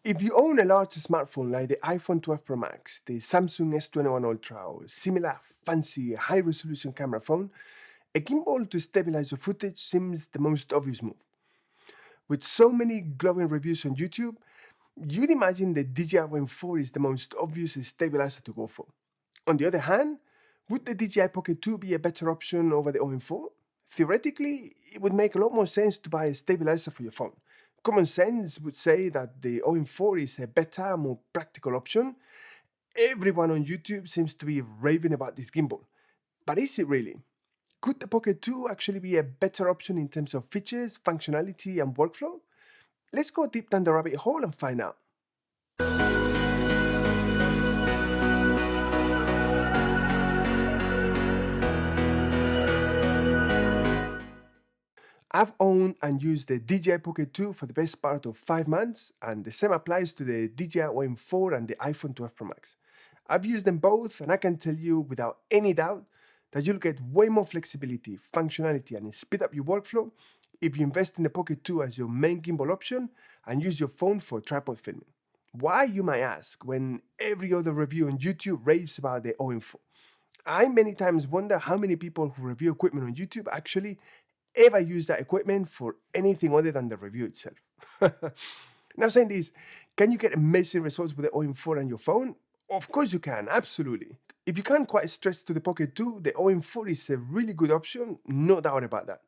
If you own a large smartphone like the iPhone 12 Pro Max, the Samsung S21 Ultra, or similar fancy high-resolution camera phone, a gimbal to stabilize your footage seems the most obvious move. With so many glowing reviews on YouTube, you'd imagine the DJI OM4 is the most obvious stabilizer to go for. On the other hand, would the DJI Pocket 2 be a better option over the OM4? Theoretically, it would make a lot more sense to buy a stabilizer for your phone. Common sense would say that the OM4 is a better, more practical option. Everyone on YouTube seems to be raving about this gimbal. But is it really? Could the Pocket 2 actually be a better option in terms of features, functionality, and workflow? Let's go deep down the rabbit hole and find out. I've owned and used the DJI Pocket 2 for the best part of 5 months, and the same applies to the DJI OM4 and the iPhone 12 Pro Max. I've used them both, and I can tell you without any doubt that you'll get way more flexibility, functionality, and speed up your workflow if you invest in the Pocket 2 as your main gimbal option and use your phone for tripod filming. Why, you might ask, when every other review on YouTube raves about the OM4? I many times wonder how many people who review equipment on YouTube actually ever use that equipment for anything other than the review itself. Now, saying this, can you get amazing results with the OM4 on your phone? Of course you can, absolutely. If you can't quite stretch to the Pocket 2, the OM4 is a really good option, no doubt about that.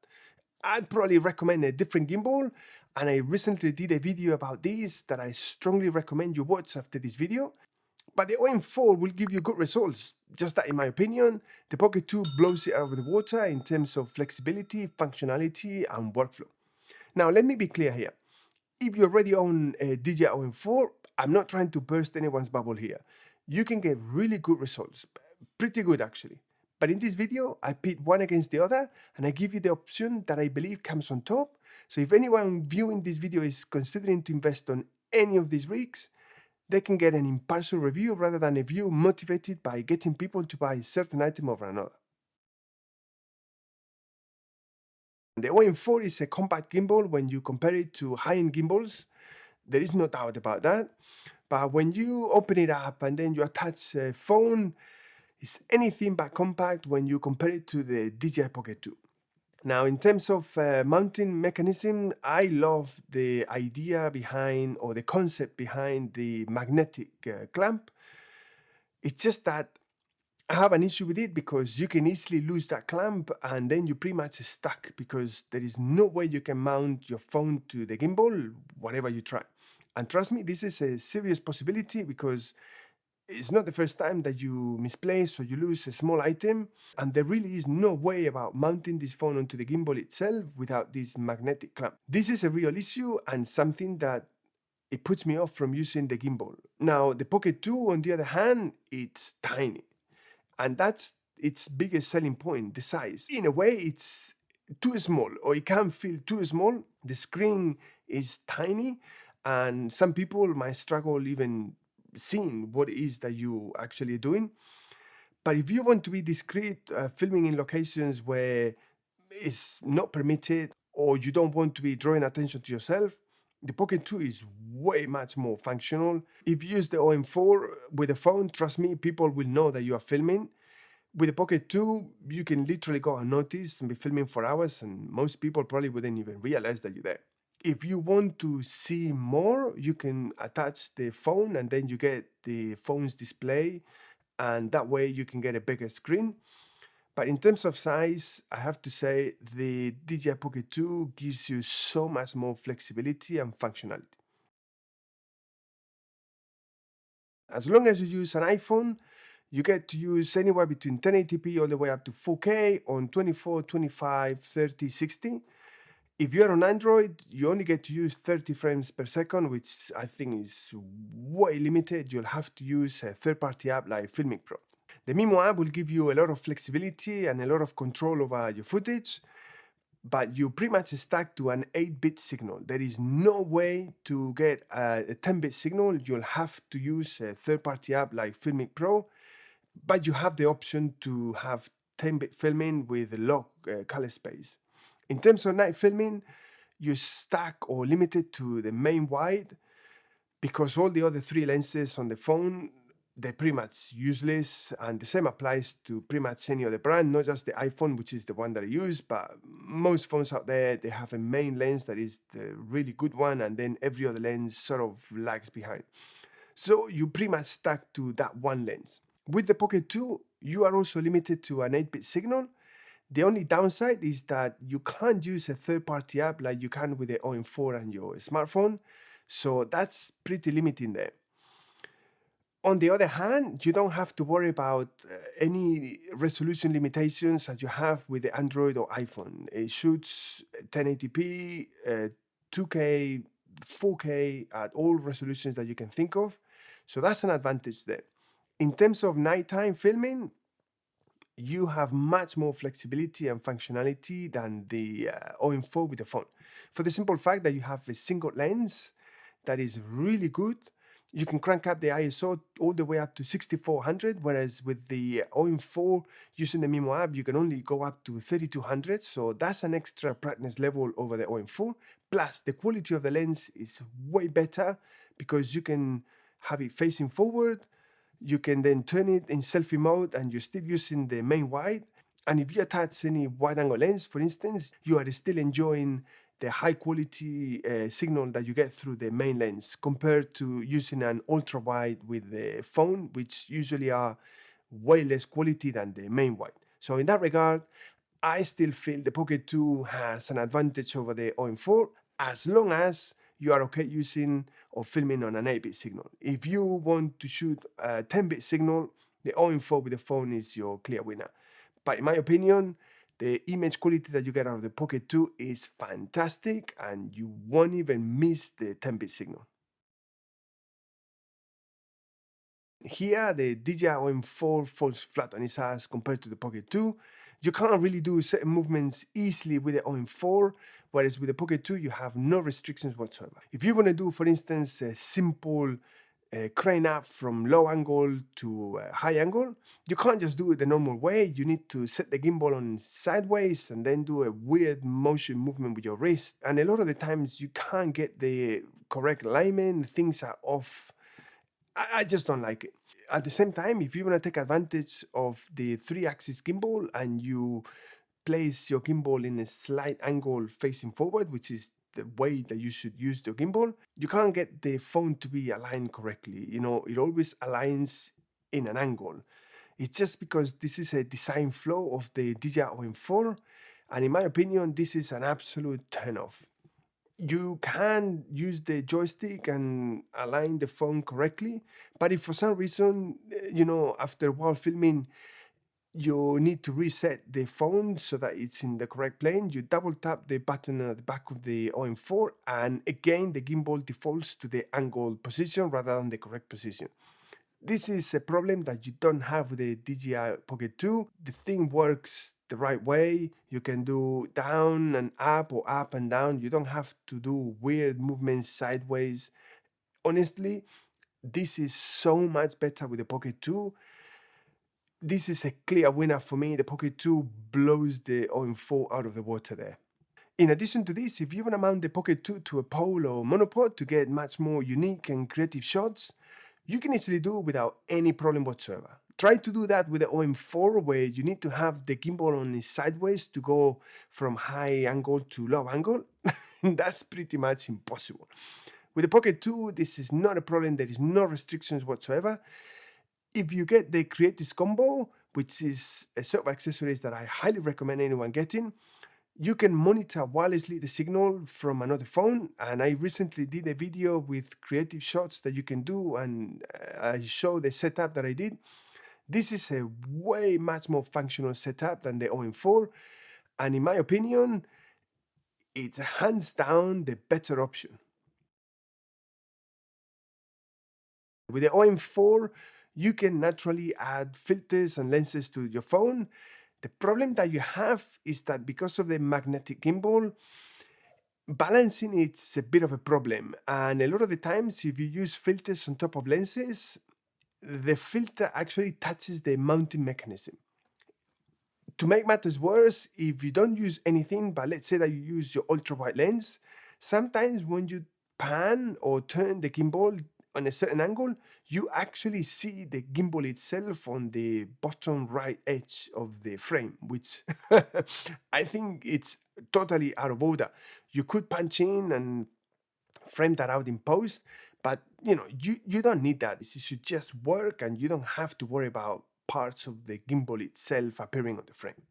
I'd probably recommend a different gimbal, and I recently did a video about this that I strongly recommend you watch after this video. But the OM4 will give you good results, just that in my opinion, the Pocket 2 blows it out of the water in terms of flexibility, functionality, and workflow. Now, let me be clear here. If you already own a DJI OM4, I'm not trying to burst anyone's bubble here. You can get really good results, pretty good actually. But in this video, I pit one against the other, and I give you the option that I believe comes on top. So if anyone viewing this video is considering to invest on any of these rigs, they can get an impartial review rather than a view motivated by getting people to buy a certain item over another. The OM4 is a compact gimbal when you compare it to high-end gimbals. There is no doubt about that. But when you open it up and then you attach a phone, it's anything but compact when you compare it to the DJI Pocket 2. Now, in terms of mounting mechanism, I love the idea behind, or the concept behind, the magnetic clamp. It's just that I have an issue with it because you can easily lose that clamp and then you're pretty much stuck because there is no way you can mount your phone to the gimbal, whatever you try. And trust me, this is a serious possibility because it's not the first time that you misplace or you lose a small item, and there really is no way about mounting this phone onto the gimbal itself without this magnetic clamp. This is a real issue and something that it puts me off from using the gimbal. Now, the Pocket 2, on the other hand, it's tiny, and that's its biggest selling point, the size. In a way, it's too small, or it can feel too small. The screen is tiny, and some people might struggle even seeing what it is that you actually doing. But if you want to be discreet, filming in locations where it's not permitted, or you don't want to be drawing attention to yourself, the Pocket 2 is way much more functional. If you use the OM4 with a phone, trust me, people will know that you are filming. With the Pocket 2, you can literally go unnoticed and be filming for hours, and most people probably wouldn't even realize that you're there. If you want to see more, you can attach the phone and then you get the phone's display, and that way you can get a bigger screen. But in terms of size, I have to say the DJI Pocket 2 gives you so much more flexibility and functionality. As long as you use an iPhone, you get to use anywhere between 1080p all the way up to 4K on 24, 25, 30, 60. If you're on Android, you only get to use 30 frames per second, which I think is way limited. You'll have to use a third-party app like Filmic Pro. The Mimo app will give you a lot of flexibility and a lot of control over your footage, but you're pretty much stuck to an 8-bit signal. There is no way to get a 10-bit signal. You'll have to use a third-party app like Filmic Pro, but you have the option to have 10-bit filming with low color space. In terms of night filming, you're stuck or limited to the main wide, because all the other three lenses on the phone, they're pretty much useless, and the same applies to pretty much any other brand, not just the iPhone, which is the one that I use, but most phones out there, they have a main lens that is the really good one, and then every other lens sort of lags behind. So you pretty much stuck to that one lens. With the Pocket 2, you are also limited to an 8-bit signal. The only downside is that you can't use a third-party app like you can with the OM4 and your smartphone. So that's pretty limiting there. On the other hand, you don't have to worry about any resolution limitations that you have with the Android or iPhone. It shoots 1080p, 2K, 4K at all resolutions that you can think of. So that's an advantage there. In terms of nighttime filming, you have much more flexibility and functionality than the OM4 with the phone. For the simple fact that you have a single lens that is really good. You can crank up the ISO all the way up to 6400, whereas with the OM4 using the Mimo app, you can only go up to 3200. So that's an extra brightness level over the OM4. Plus, the quality of the lens is way better because you can have it facing forward. You can then turn it in selfie mode and you're still using the main wide. And if you attach any wide angle lens, for instance, you are still enjoying the high quality signal that you get through the main lens compared to using an ultra wide with the phone, which usually are way less quality than the main wide. So in that regard, I still feel the Pocket 2 has an advantage over the OM4 as long as you are okay using or filming on an 8-bit signal. If you want to shoot a 10-bit signal, the OM4 with the phone is your clear winner. But in my opinion, the image quality that you get out of the Pocket 2 is fantastic and you won't even miss the 10-bit signal. Here, the DJI OM4 falls flat on its ass compared to the Pocket 2. You can't really do certain movements easily with the OM4, whereas with the Pocket 2, you have no restrictions whatsoever. If you want to do, for instance, a simple crane up from low angle to high angle, you can't just do it the normal way. You need to set the gimbal on sideways and then do a weird motion movement with your wrist. And a lot of the times you can't get the correct alignment, things are off. I just don't like it. At the same time, if you want to take advantage of the 3-axis gimbal and you place your gimbal in a slight angle facing forward, which is the way that you should use the gimbal, you can't get the phone to be aligned correctly. You know, it always aligns in an angle. It's just because this is a design flaw of the DJI OM4, and in my opinion, this is an absolute turn-off. You can use the joystick and align the phone correctly, but if for some reason, after a while filming, you need to reset the phone so that it's in the correct plane, you double tap the button at the back of the OM4, and again, the gimbal defaults to the angled position rather than the correct position. This is a problem that you don't have with the DJI Pocket 2. The thing works the right way. You can do down and up or up and down. You don't have to do weird movements sideways. Honestly, this is so much better with the Pocket 2. This is a clear winner for me. The Pocket 2 blows the OM4 out of the water there. In addition to this, if you want to mount the Pocket 2 to a pole or monopod to get much more unique and creative shots, you can easily do it without any problem whatsoever. Try to do that with the OM4, where you need to have the gimbal on its sideways to go from high angle to low angle. That's pretty much impossible. With the Pocket 2, this is not a problem. There is no restrictions whatsoever. If you get the Creatives combo, which is a set of accessories that I highly recommend anyone getting, you can monitor wirelessly the signal from another phone, and I recently did a video with creative shots that you can do, and I show the setup that I did. This is a way much more functional setup than the OM4, and in my opinion, it's hands down the better option. With the OM4, you can naturally add filters and lenses to your phone. The problem that you have is that because of the magnetic gimbal, balancing it's a bit of a problem. And a lot of the times, if you use filters on top of lenses, the filter actually touches the mounting mechanism. To make matters worse, if you don't use anything, but let's say that you use your ultra wide lens, sometimes when you pan or turn the gimbal on a certain angle, you actually see the gimbal itself on the bottom right edge of the frame, which I think it's totally out of order. You could punch in and frame that out in post, but you don't need that. It should just work, and you don't have to worry about parts of the gimbal itself appearing on the frame.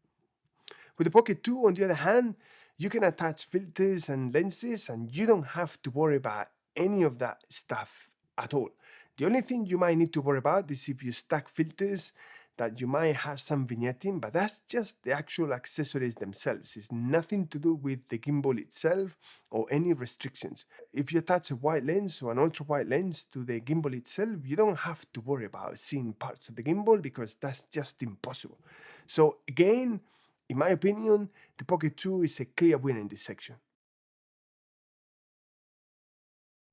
With the Pocket 2, on the other hand, you can attach filters and lenses, and you don't have to worry about any of that stuff at all. The only thing you might need to worry about is if you stack filters, that you might have some vignetting, but that's just the actual accessories themselves. It's nothing to do with the gimbal itself or any restrictions. If you attach a wide lens or an ultra wide lens to the gimbal itself, you don't have to worry about seeing parts of the gimbal, because that's just impossible. So again, in my opinion, the Pocket 2 is a clear winner in this section.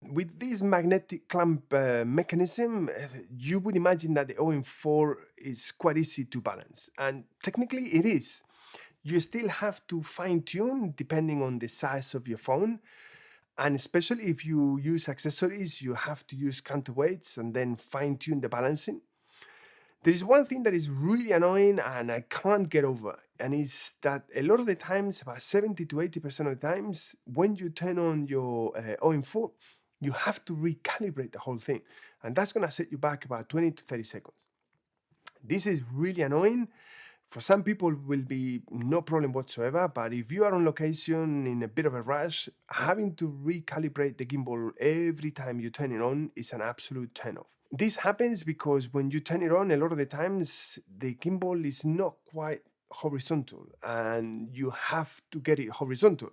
With this magnetic clamp mechanism, you would imagine that the OM4 is quite easy to balance, and technically it is. You still have to fine-tune depending on the size of your phone, and especially if you use accessories, you have to use counterweights and then fine-tune the balancing. There is one thing that is really annoying and I can't get over, and it's that a lot of the times, about 70 to 80% of the times, when you turn on your OM4, you have to recalibrate the whole thing, and that's going to set you back about 20 to 30 seconds. This is really annoying. For some people, it will be no problem whatsoever, but if you are on location in a bit of a rush, having to recalibrate the gimbal every time you turn it on is an absolute turn-off. This happens because when you turn it on, a lot of the times the gimbal is not quite horizontal, and you have to get it horizontal.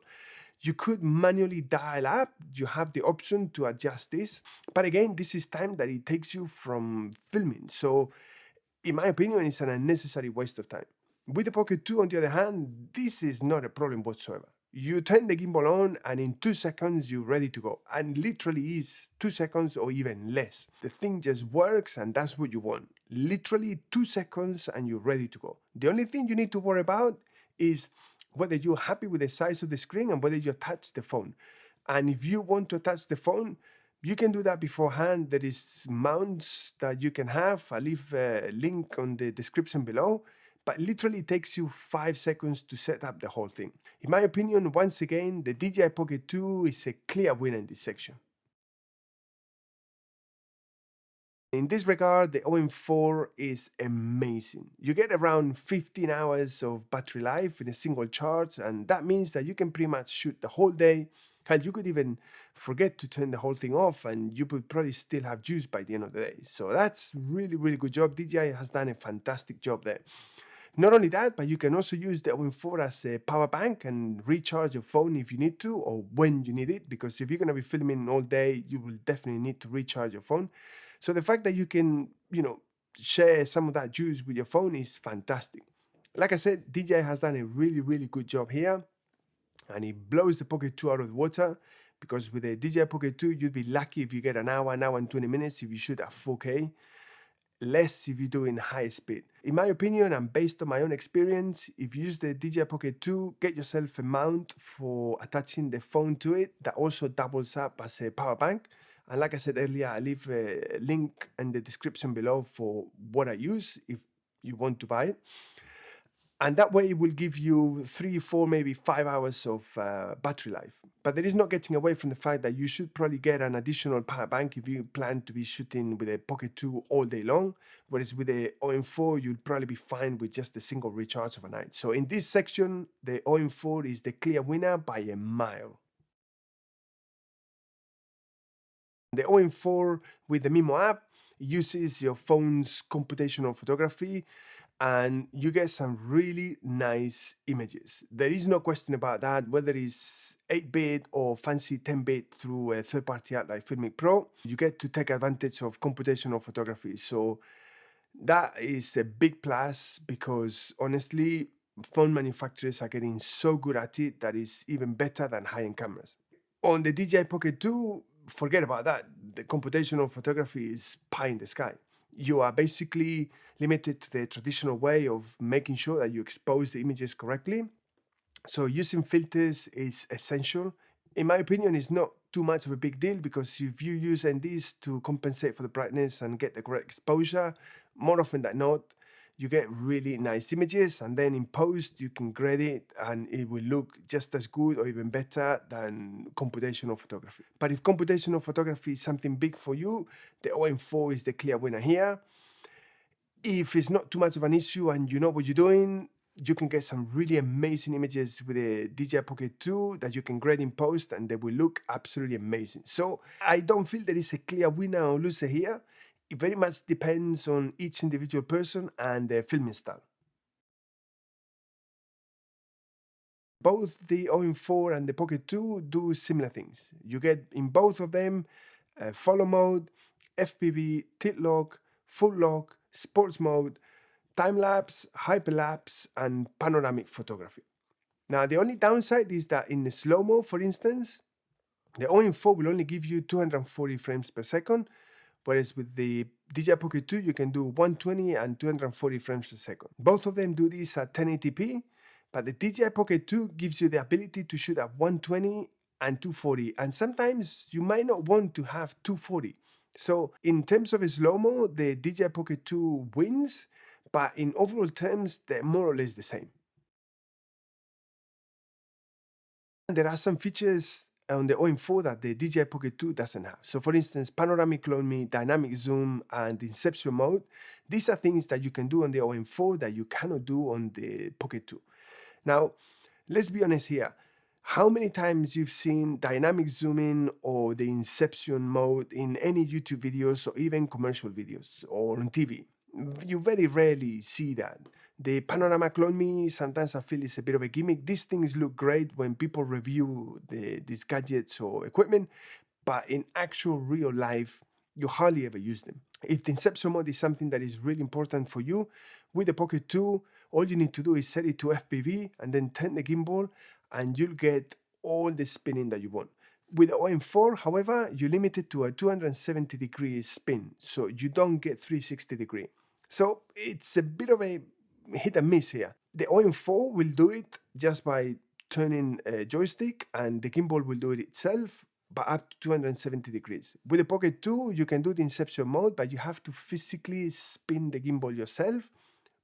You could manually dial up, you have the option to adjust this, but again, this is time that it takes you from filming. So in my opinion, it's an unnecessary waste of time. With the Pocket 2, on the other hand, this is not a problem whatsoever. You turn the gimbal on, and in 2 seconds, you're ready to go. And literally is 2 seconds or even less. The thing just works, and that's what you want. Literally 2 seconds, and you're ready to go. The only thing you need to worry about is whether you're happy with the size of the screen and whether you attach the phone. And if you want to attach the phone, you can do that beforehand. There is mounts that you can have. I'll leave a link on the description below, but literally it takes you 5 seconds to set up the whole thing. In my opinion, once again, the DJI Pocket 2 is a clear winner in this section. In this regard, the OM4 is amazing. You get around 15 hours of battery life in a single charge, and that means that you can pretty much shoot the whole day. Hell, you could even forget to turn the whole thing off, and you would probably still have juice by the end of the day. So that's really, really good job. DJI has done a fantastic job there. Not only that, but you can also use the OM4 as a power bank and recharge your phone if you need to, or when you need it, because if you're going to be filming all day, you will definitely need to recharge your phone. So the fact that you can, share some of that juice with your phone is fantastic. Like I said, DJI has done a really, really good job here, and it blows the Pocket 2 out of the water, because with the DJI Pocket 2, you'd be lucky if you get an hour and 20 minutes if you shoot at 4K. Less if you do in high speed. In my opinion, and based on my own experience, if you use the DJI Pocket 2, get yourself a mount for attaching the phone to it that also doubles up as a power bank. And like I said earlier, I'll leave a link in the description below for what I use if you want to buy it. And that way it will give you 3, 4, maybe 5 hours of battery life. But there is no getting away from the fact that you should probably get an additional power bank if you plan to be shooting with a Pocket 2 all day long. Whereas with the OM4, you'll probably be fine with just a single recharge overnight. So in this section, the OM4 is the clear winner by a mile. The OM4 with the Mimo app uses your phone's computational photography, and you get some really nice images. There is no question about that, whether it's 8-bit or fancy 10-bit through a third-party app like Filmic Pro, you get to take advantage of computational photography. So that is a big plus, because honestly, phone manufacturers are getting so good at it that it's even better than high-end cameras. On the DJI Pocket 2, forget about that. The computational photography is pie in the sky. You are basically limited to the traditional way of making sure that you expose the images correctly. So using filters is essential. In my opinion, it's not too much of a big deal, because if you use NDs to compensate for the brightness and get the correct exposure, more often than not, you get really nice images, and then in post you can grade it and it will look just as good or even better than computational photography. But if computational photography is something big for you, the OM4 is the clear winner here. If it's not too much of an issue and you know what you're doing, you can get some really amazing images with the DJI Pocket 2 that you can grade in post, and they will look absolutely amazing. So I don't feel there is a clear winner or loser here. It very much depends on each individual person and their filming style. Both the OM4 and the Pocket 2 do similar things. You get in both of them follow mode, FPV, tilt lock, full lock, sports mode, time-lapse, hyperlapse, and panoramic photography. Now, the only downside is that in slow-mo, for instance, the OM4 will only give you 240 frames per second, whereas with the DJI Pocket 2, you can do 120 and 240 frames per second. Both of them do this at 1080p, but the DJI Pocket 2 gives you the ability to shoot at 120 and 240, and sometimes you might not want to have 240. So in terms of slow-mo, the DJI Pocket 2 wins, but in overall terms, they're more or less the same. There are some features on the OM4 that the DJI Pocket 2 doesn't have. So for instance, panoramic clone me, dynamic zoom, and inception mode. These are things that you can do on the OM4 that you cannot do on the Pocket 2. Now, let's be honest here. How many times you've seen dynamic zooming or the inception mode in any YouTube videos or even commercial videos or on TV? You very rarely see that. The panorama clone me, sometimes I feel it's a bit of a gimmick. These things look great when people review these gadgets or equipment, but in actual real life, you hardly ever use them. If the inception mode is something that is really important for you, with the Pocket 2, all you need to do is set it to FPV and then turn the gimbal, and you'll get all the spinning that you want. With the OM4, however, you're limited to a 270-degree spin, so you don't get 360-degree. So it's a bit of a hit and miss here. The OM4 will do it just by turning a joystick, and the gimbal will do it itself, but up to 270 degrees. With the Pocket 2, you can do the inception mode, but you have to physically spin the gimbal yourself,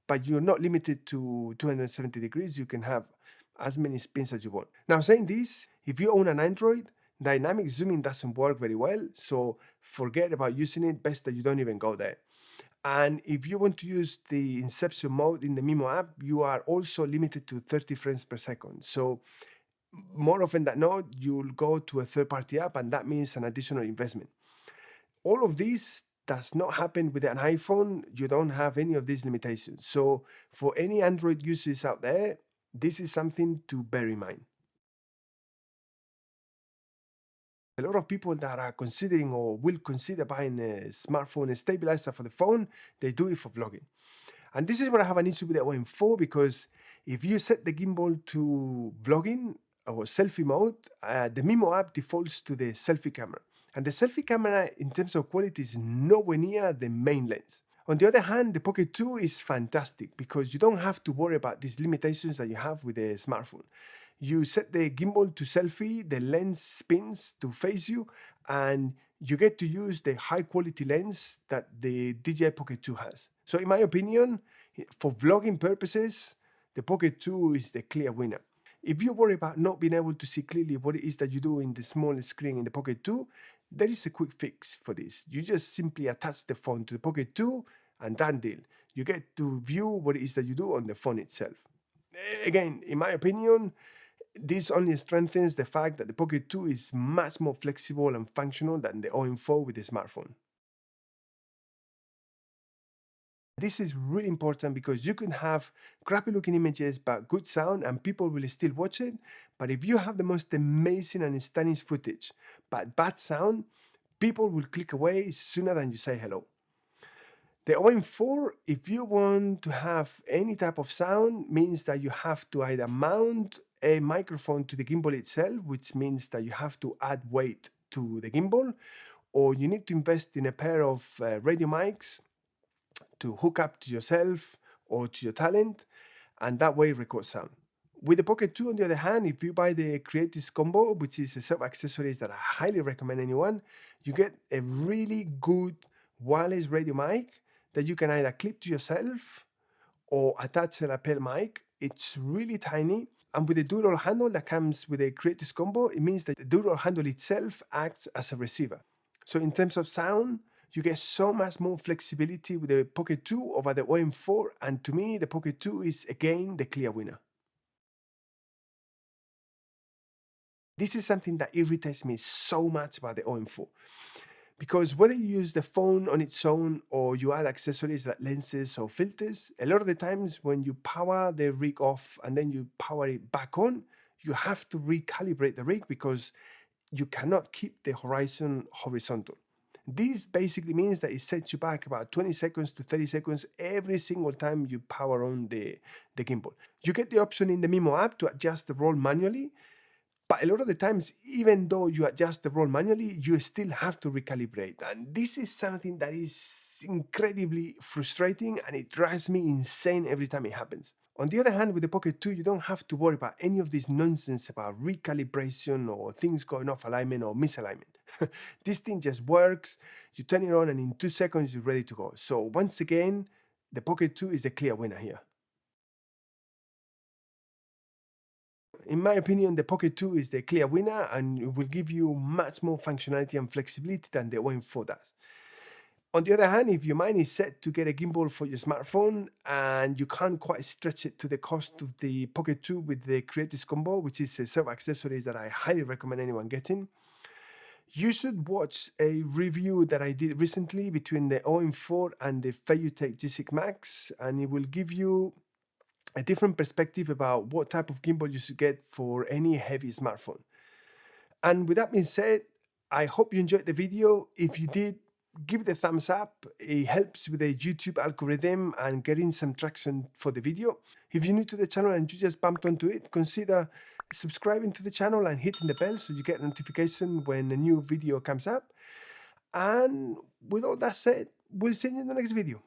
but you're not limited to 270 degrees. You can have as many spins as you want. Now, saying this, if you own an Android, dynamic zooming doesn't work very well, so forget about using it. Best that you don't even go there. And if you want to use the inception mode in the Mimo app, you are also limited to 30 frames per second. So more often than not, you'll go to a third-party app, and that means an additional investment. All of this does not happen with an iPhone. You don't have any of these limitations. So for any Android users out there, this is something to bear in mind. A lot of people that are considering or will consider buying a smartphone stabilizer for the phone, they do it for vlogging. And this is where I have an issue with the OM4, because if you set the gimbal to vlogging or selfie mode, the Mimo app defaults to the selfie camera. And the selfie camera, in terms of quality, is nowhere near the main lens. On the other hand, the Pocket 2 is fantastic because you don't have to worry about these limitations that you have with the smartphone. You set the gimbal to selfie, the lens spins to face you, and you get to use the high quality lens that the DJI Pocket 2 has. So in my opinion, for vlogging purposes, the Pocket 2 is the clear winner. If you worry about not being able to see clearly what it is that you do in the small screen in the Pocket 2, there is a quick fix for this. You just simply attach the phone to the Pocket 2 and done deal. You get to view what it is that you do on the phone itself. Again, in my opinion, this only strengthens the fact that the Pocket 2 is much more flexible and functional than the OM4 with the smartphone. This is really important because you can have crappy looking images but good sound and people will still watch it. But if you have the most amazing and stunning footage but bad sound, people will click away sooner than you say hello. The OM4, if you want to have any type of sound, means that you have to either mount a microphone to the gimbal itself, which means that you have to add weight to the gimbal, or you need to invest in a pair of radio mics to hook up to yourself or to your talent, and that way record sound. With the Pocket 2, on the other hand, if you buy the Creatives Combo, which is a set of accessories that I highly recommend anyone, you get a really good wireless radio mic that you can either clip to yourself or attach a lapel mic. It's really tiny. And with the dual handle that comes with a Creatives Combo, it means that the dual handle itself acts as a receiver. So in terms of sound, you get so much more flexibility with the Pocket 2 over the OM4. And to me, the Pocket 2 is again the clear winner. This is something that irritates me so much about the OM4. Because whether you use the phone on its own or you add accessories like lenses or filters, a lot of the times when you power the rig off and then you power it back on, you have to recalibrate the rig because you cannot keep the horizon horizontal. This basically means that it sets you back about 20 seconds to 30 seconds every single time you power on the gimbal. You get the option in the Mimo app to adjust the roll manually, but a lot of the times, even though you adjust the roll manually, you still have to recalibrate. And this is something that is incredibly frustrating and it drives me insane every time it happens. On the other hand, with the Pocket 2, you don't have to worry about any of this nonsense about recalibration or things going off alignment or misalignment. This thing just works, you turn it on and in 2 seconds you're ready to go. So once again, the Pocket 2 is the clear winner here. In my opinion, the Pocket 2 is the clear winner and it will give you much more functionality and flexibility than the OM4 does. On the other hand, if your mind is set to get a gimbal for your smartphone and you can't quite stretch it to the cost of the Pocket 2 with the Creatives Combo, which is a set of accessories that I highly recommend anyone getting, you should watch a review that I did recently between the OM4 and the Feiyutech G6 Max, and it will give you a different perspective about what type of gimbal you should get for any heavy smartphone. And with that being said, I hope you enjoyed the video. If you did, give it a thumbs up. It helps with the YouTube algorithm and getting some traction for the video. If you're new to the channel and you just bumped onto it, consider subscribing to the channel and hitting the bell so you get notification when a new video comes up. And with all that said, we'll see you in the next video.